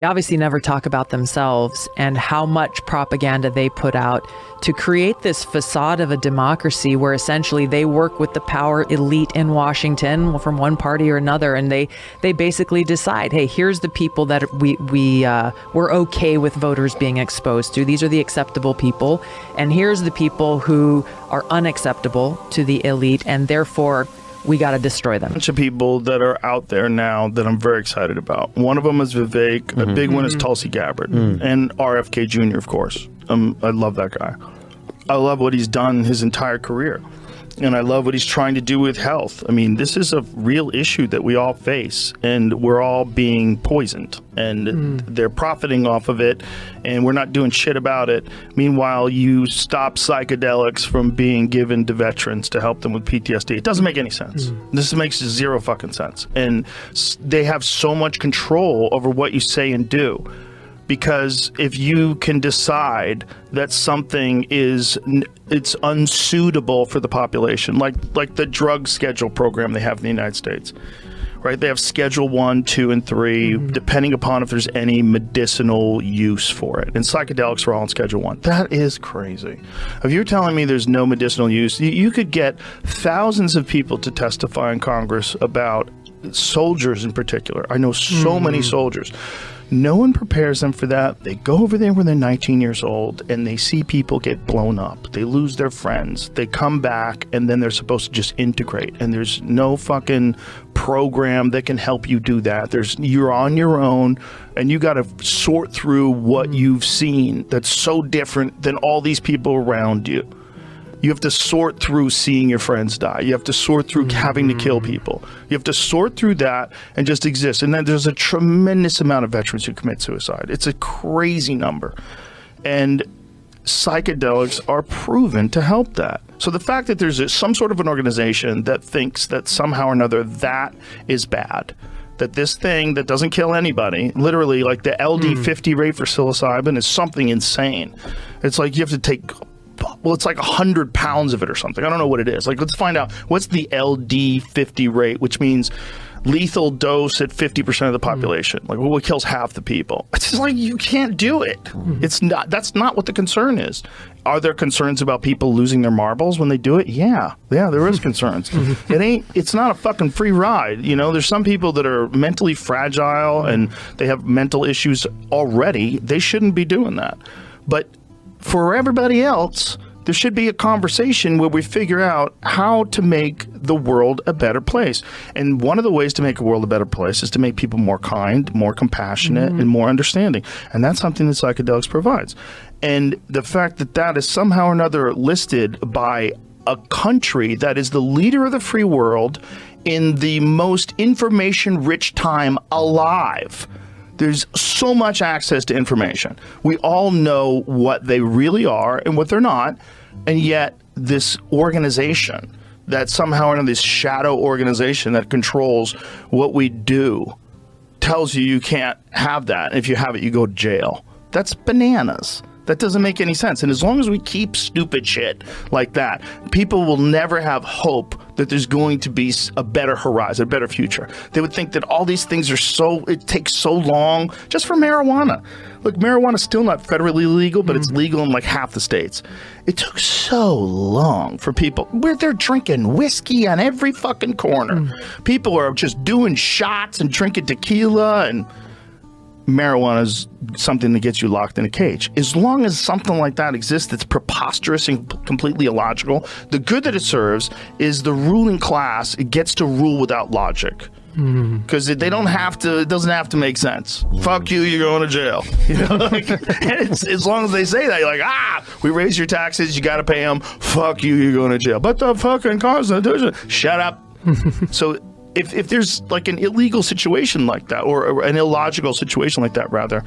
They obviously never talk about themselves and how much propaganda they put out to create this facade of a democracy where essentially they work with the power elite in Washington from one party or another, and they basically decide, hey, here's the people that we're okay with voters being exposed to. These are the acceptable people, and here's the people who are unacceptable to the elite, and therefore we got to destroy them. A bunch of people that are out there now that I'm very excited about. One of them is Vivek. A big one is Tulsi Gabbard. And RFK Jr., of course. I love that guy. I love what he's done his entire career. And I love what he's trying to do with health. I mean, this is a real issue that we all face, and we're all being poisoned, and they're profiting off of it, and we're not doing shit about it. Meanwhile, you stop psychedelics from being given to veterans to help them with PTSD. It doesn't make any sense. This makes zero fucking sense. And they have so much control over what you say and do. Because if you can decide that something it's unsuitable for the population, like the drug schedule program they have in the United States, right? They have Schedule 1, 2, and 3, depending upon if there's any medicinal use for it. And psychedelics are all on Schedule 1. That is crazy. If you're telling me there's no medicinal use, you could get thousands of people to testify in Congress about soldiers in particular. I know so many soldiers. No one prepares them for that. They go over there when they're 19 years old and they see people get blown up. They lose their friends. They come back and then they're supposed to just integrate. And there's no fucking program that can help you do that. You're on your own, and you got to sort through what you've seen that's so different than all these people around you. You have to sort through seeing your friends die. You have to sort through having to kill people. You have to sort through that and just exist. And then there's a tremendous amount of veterans who commit suicide. It's a crazy number. And psychedelics are proven to help that. So the fact that there's some sort of an organization that thinks that somehow or another that is bad, that this thing that doesn't kill anybody, literally like the LD50 rate for psilocybin is something insane. It's like you have to take... Well, it's like 100 pounds of it or something. I don't know what it is. Like, let's find out what's the LD50 rate, which means lethal dose at 50% of the population. Like, what kills half the people? It's just like, you can't do it. It's not. That's not what the concern is. Are there concerns about people losing their marbles when they do it? Yeah, there is concerns. It's not a fucking free ride. You know, there's some people that are mentally fragile and they have mental issues already. They shouldn't be doing that. But for everybody else, there should be a conversation where we figure out how to make the world a better place. And one of the ways to make a world a better place is to make people more kind, more compassionate, and more understanding. And that's something that psychedelics provides. And the fact that that is somehow or another listed by a country that is the leader of the free world in the most information-rich time alive. There's so much access to information. We all know what they really are and what they're not. And yet this organization that somehow or another, this shadow organization that controls what we do, tells you can't have that. And if you have it, you go to jail. That's bananas. That doesn't make any sense. And as long as we keep stupid shit like that, people will never have hope that there's going to be a better horizon, a better future. They would think that all these things it takes so long just for marijuana. Look, marijuana's still not federally legal, but it's legal in like half the states. It took so long for people, where they're drinking whiskey on every fucking corner. People are just doing shots and drinking tequila, and marijuana is something that gets you locked in a cage. As long as something like that exists that's preposterous and completely illogical, the good that it serves is the ruling class. It gets to rule without logic. Because they don't have to, it doesn't have to make sense. Fuck you, you're going to jail. You know, like, as long as they say that, you're like, we raise your taxes, you got to pay them. Fuck you, you're going to jail. But the fucking Constitution, shut up. So if there's like an illegal situation like that, or an illogical situation like that, rather,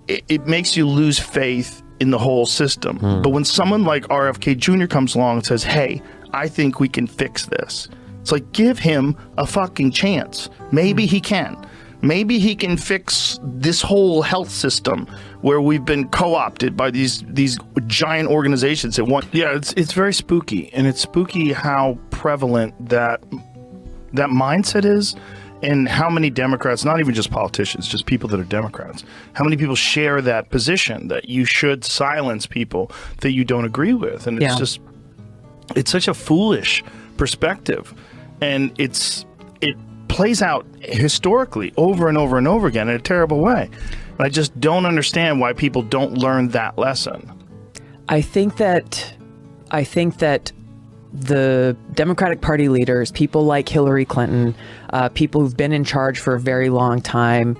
it makes you lose faith in the whole system. But when someone like RFK Jr. comes along and says, hey, I think we can fix this, it's like, give him a fucking chance. Maybe he can. Maybe he can fix this whole health system where we've been co-opted by these giant organizations that want. Yeah, it's very spooky, and it's spooky how prevalent that mindset is, And how many Democrats, not even just politicians, just people that are Democrats, how many people share that position that you should silence people that you don't agree with? And it's it's such a foolish perspective. And it plays out historically over and over and over again in a terrible way. And I just don't understand why people don't learn that lesson. I think that the Democratic Party leaders, people like Hillary Clinton, people who've been in charge for a very long time,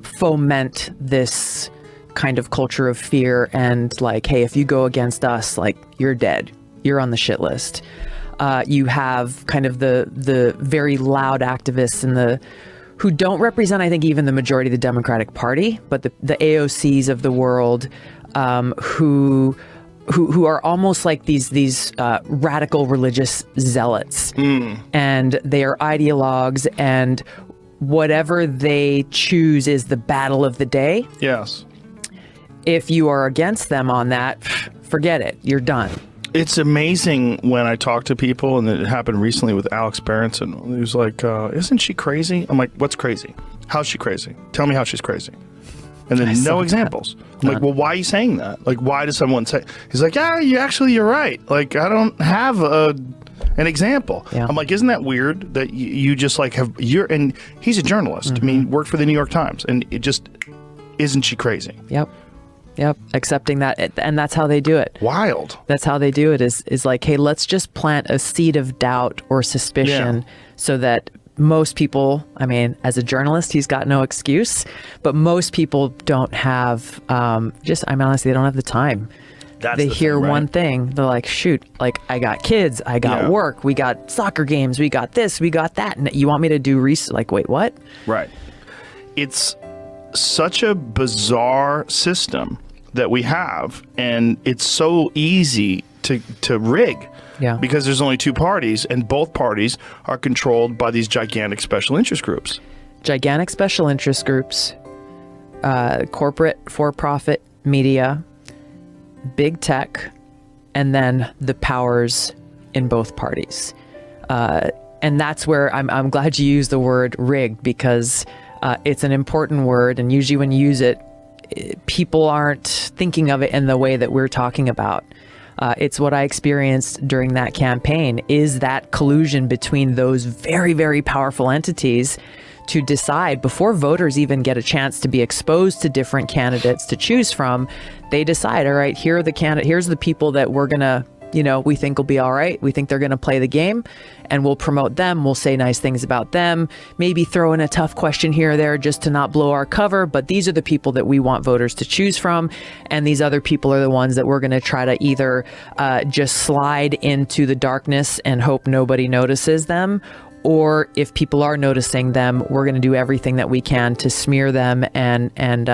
foment this kind of culture of fear and like, hey, if you go against us, like, you're dead. You're on the shit list. You have kind of the very loud activists and who don't represent, I think, even the majority of the Democratic Party, but the AOCs of the world, who are almost like these radical religious zealots, and they are ideologues, and whatever they choose is the battle of the day. Yes. If you are against them on that, forget it. You're done. It's amazing when I talk to people, and it happened recently with Alex Berenson. He was like, isn't she crazy? I'm like, what's crazy? How's she crazy? Tell me how she's crazy. And then no examples. I'm like, well, why are you saying that? Like, why does someone say? He's like, yeah, you're right. Like, I don't have an example. Yeah. I'm like, isn't that weird that you just like and he's a journalist. I mean, worked for the New York Times, and it just, isn't she crazy? Yep. Accepting that. And that's how they do it. Wild. That's how they do it is like, hey, let's just plant a seed of doubt or suspicion so that most people, I mean, as a journalist, he's got no excuse, but most people don't have, honestly, they don't have the time. They hear one thing, they're like, shoot, like, I got kids, I got work, we got soccer games, we got this, we got that, and you want me to do research? Like, wait, what? Right. It's such a bizarre system that we have, and it's so easy to rig. Yeah. Because there's only two parties, and both parties are controlled by these gigantic special interest groups. Gigantic special interest groups, corporate for-profit media, big tech, and then the powers in both parties. And that's where I'm glad you used the word rigged, because it's an important word, and usually when you use it, people aren't thinking of it in the way that we're talking about. It's what I experienced during that campaign, is that collusion between those very, very powerful entities to decide, before voters even get a chance to be exposed to different candidates to choose from, they decide, all right, here's the people that we're gonna, we think will be all right. We think they're going to play the game, and we'll promote them. We'll say nice things about them, maybe throw in a tough question here or there just to not blow our cover. But these are the people that we want voters to choose from. And these other people are the ones that we're going to try to either just slide into the darkness and hope nobody notices them, or if people are noticing them, we're going to do everything that we can to smear them and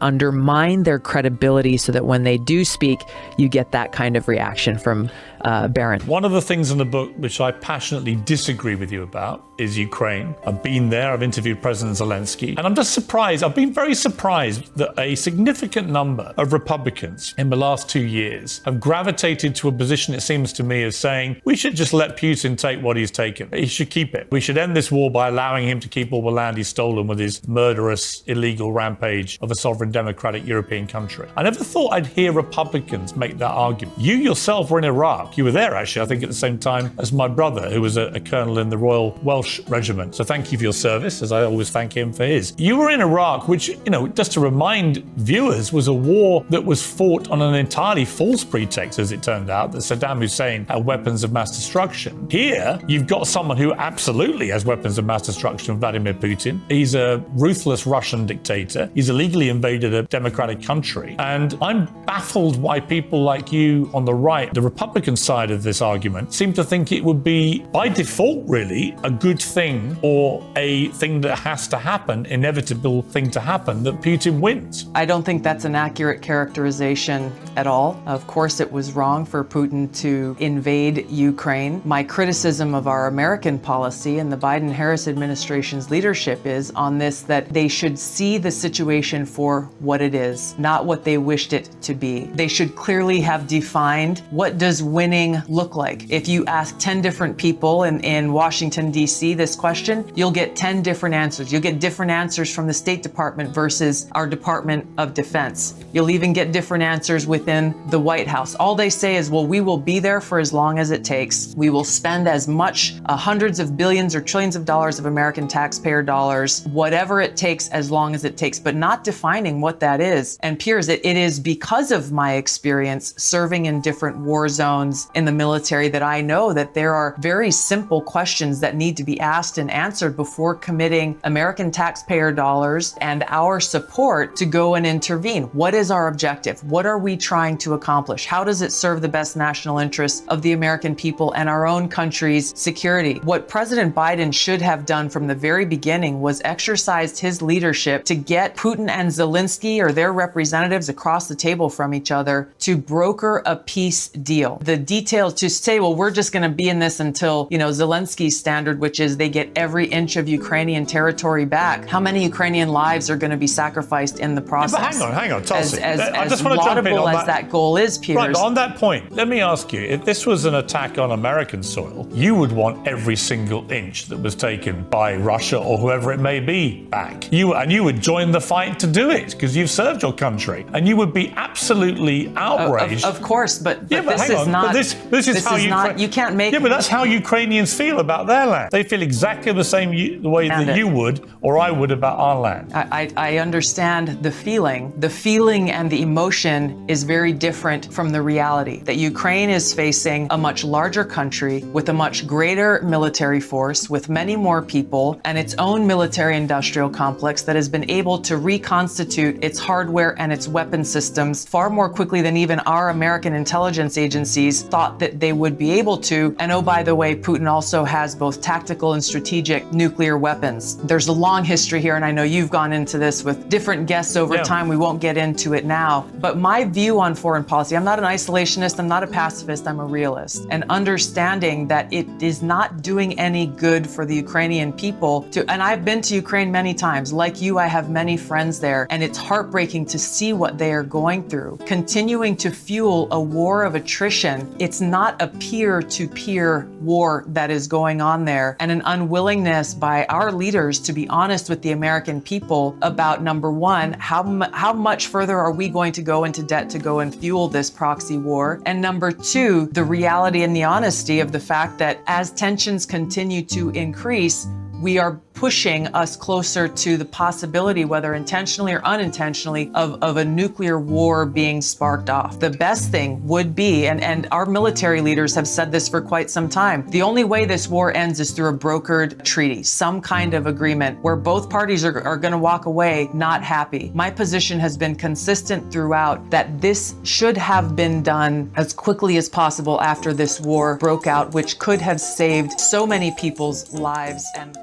undermine their credibility, so that when they do speak, you get that kind of reaction from Barron. One of the things in the book which I passionately disagree with you about is Ukraine. I've been there, I've interviewed President Zelensky, and I'm just surprised, I've been very surprised that a significant number of Republicans in the last 2 years have gravitated to a position, it seems to me, of saying, we should just let Putin take what he's taken. He should keep it. We should end this war by allowing him to keep all the land he's stolen with his murderous, illegal rampage of a sovereign democratic European country. I never thought I'd hear Republicans make that argument. You yourself were in Iraq. You were there, actually, I think at the same time as my brother, who was a colonel in the Royal Welsh Regiment. So thank you for your service, as I always thank him for his. You were in Iraq, which, just to remind viewers, was a war that was fought on an entirely false pretext, as it turned out, that Saddam Hussein had weapons of mass destruction. Here, you've got someone who absolutely has weapons of mass destruction, Vladimir Putin. He's a ruthless Russian dictator. He's illegally invaded a democratic country. And I'm baffled why people like you on the right, the Republican side of this argument, seem to think it would be, by default really, a good thing, or a thing that has to happen, inevitable thing to happen, that Putin wins. I don't think that's an accurate characterization at all. Of course, it was wrong for Putin to invade Ukraine. My criticism of our American policy and the Biden-Harris administration's leadership is on this, that they should see the situation for what it is, not what they wished it to be. They should clearly have defined, what does winning winning look like? If you ask 10 different people in Washington, D.C. this question, you'll get 10 different answers. You'll get different answers from the State Department versus our Department of Defense. You'll even get different answers within the White House. All they say is, well, we will be there for as long as it takes. We will spend as much, hundreds of billions or trillions of dollars of American taxpayer dollars, whatever it takes, as long as it takes, but not defining what that is. And Piers, it is because of my experience serving in different war zones in the military that I know that there are very simple questions that need to be asked and answered before committing American taxpayer dollars and our support to go and intervene. What is our objective? What are we trying to accomplish? How does it serve the best national interests of the American people and our own country's security? What President Biden should have done from the very beginning was exercised his leadership to get Putin and Zelensky or their representatives across the table from each other to broker a peace deal. The details to say, well, we're just going to be in this until, Zelensky's standard, which is they get every inch of Ukrainian territory back. How many Ukrainian lives are going to be sacrificed in the process? Yeah, but hang on, Tulsi. As laudable as that goal is, Piers. Right, but on that point, let me ask you, if this was an attack on American soil, you would want every single inch that was taken by Russia or whoever it may be back. You would join the fight to do it because you've served your country, and you would be absolutely outraged. Of course, but this hang on. is not. This is how you can't make. Yeah, but that's how Ukrainians feel about their land. They feel exactly the same the way that you would or I would about our land. I understand the feeling. The feeling and the emotion is very different from the reality that Ukraine is facing a much larger country with a much greater military force, with many more people, and its own military-industrial complex that has been able to reconstitute its hardware and its weapon systems far more quickly than even our American intelligence agencies thought that they would be able to. And oh, by the way, Putin also has both tactical and strategic nuclear weapons. There's a long history here, and I know you've gone into this with different guests over time. We won't get into it now. But my view on foreign policy, I'm not an isolationist, I'm not a pacifist, I'm a realist. And understanding that it is not doing any good for the Ukrainian people and I've been to Ukraine many times. Like you, I have many friends there, and it's heartbreaking to see what they are going through. Continuing to fuel a war of attrition, it's not a peer-to-peer war that is going on there, and an unwillingness by our leaders to be honest with the American people about, number one, how much further are we going to go into debt to go and fuel this proxy war? And number two, the reality and the honesty of the fact that as tensions continue to increase, we are pushing us closer to the possibility, whether intentionally or unintentionally, of a nuclear war being sparked off. The best thing would be, and our military leaders have said this for quite some time, the only way this war ends is through a brokered treaty, some kind of agreement where both parties are going to walk away not happy. My position has been consistent throughout that this should have been done as quickly as possible after this war broke out, which could have saved so many people's lives. And